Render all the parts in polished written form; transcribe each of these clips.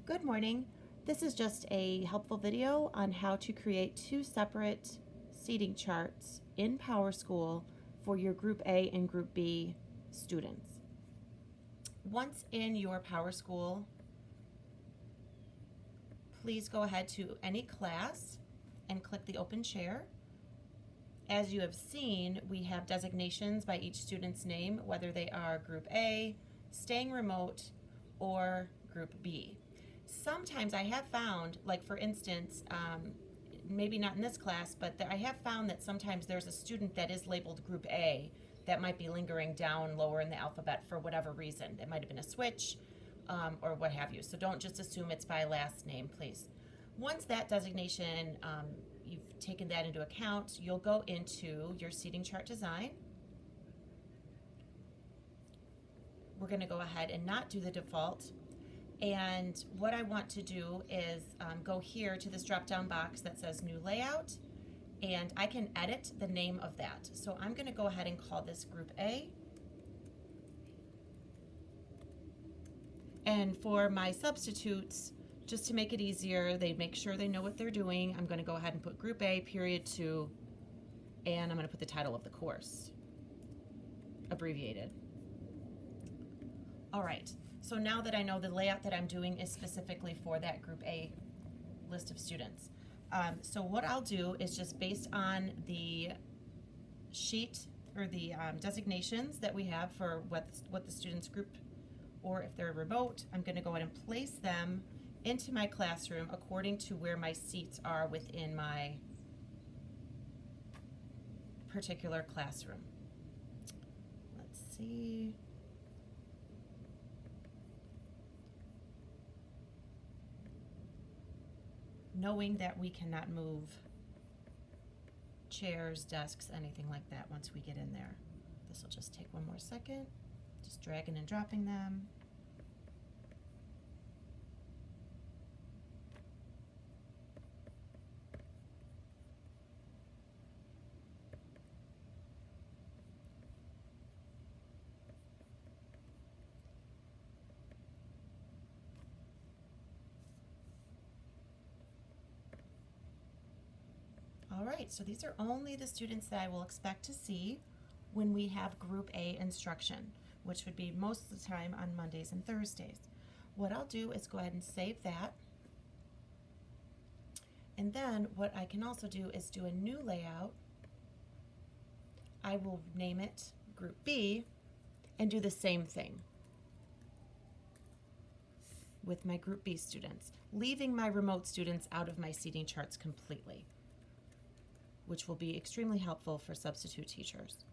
Good morning. This is just a helpful video on how to create two separate seating charts in PowerSchool for your Group A and Group B students. Once in your PowerSchool, please go ahead to any class and click the open chair. As you have seen, we have designations by each student's name, whether they are Group A, staying remote, or Group B. Sometimes I have found, like for instance, maybe not in this class, but I have found that sometimes there's a student that is labeled Group A that might be lingering down lower in the alphabet for whatever reason. It might have been a switch or what have you. So don't just assume it's by last name, please. Once that designation, you've taken that into account, you'll go into your seating chart design. We're going to go ahead and not do the default. And what I want to do is go here to this drop-down box that says New Layout, and I can edit the name of that. So I'm going to go ahead and call this Group A. And for my substitutes, just to make it easier, they make sure they know what they're doing, I'm going to go ahead and put Group A, period 2, and I'm going to put the title of the course, abbreviated. All right. So now that I know the layout that I'm doing is specifically for that Group A list of students. So what I'll do is just based on the sheet or the designations that we have for what the students group, or if they're remote, I'm going to go ahead and place them into my classroom according to where my seats are within my particular classroom. Let's see. Knowing that we cannot move chairs, desks, anything like that once we get in there. This will just take one more second. Just dragging and dropping them. All right, so these are only the students that I will expect to see when we have Group A instruction, which would be most of the time on Mondays and Thursdays. What I'll do is go ahead and save that. And then what I can also do is do a new layout. I will name it Group B and do the same thing with my Group B students, leaving my remote students out of my seating charts completely, which will be extremely helpful for substitute teachers.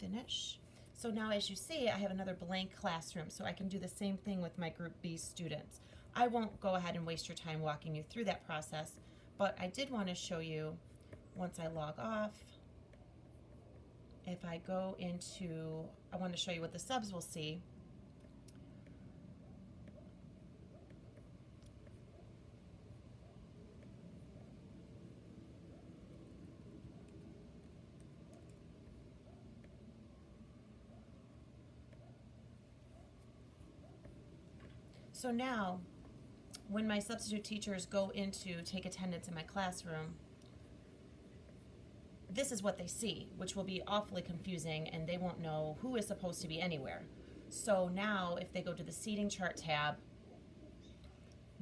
Finish. So now as you see, I have another blank classroom, so I can do the same thing with my Group B students. I won't go ahead and waste your time walking you through that process, but I did want to show you, once I log off, if I go into, I want to show you what the subs will see. So now, when my substitute teachers go in to take attendance in my classroom, this is what they see, which will be awfully confusing, and they won't know who is supposed to be anywhere. So now, if they go to the seating chart tab,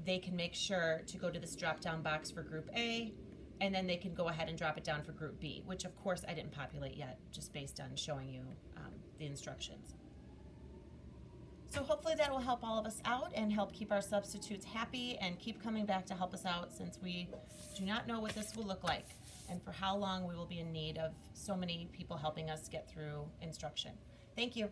they can make sure to go to this drop-down box for Group A, and then they can go ahead and drop it down for Group B, which of course I didn't populate yet, just based on showing you the instructions. So hopefully that will help all of us out and help keep our substitutes happy and keep coming back to help us out, since we do not know what this will look like and for how long we will be in need of so many people helping us get through instruction. Thank you.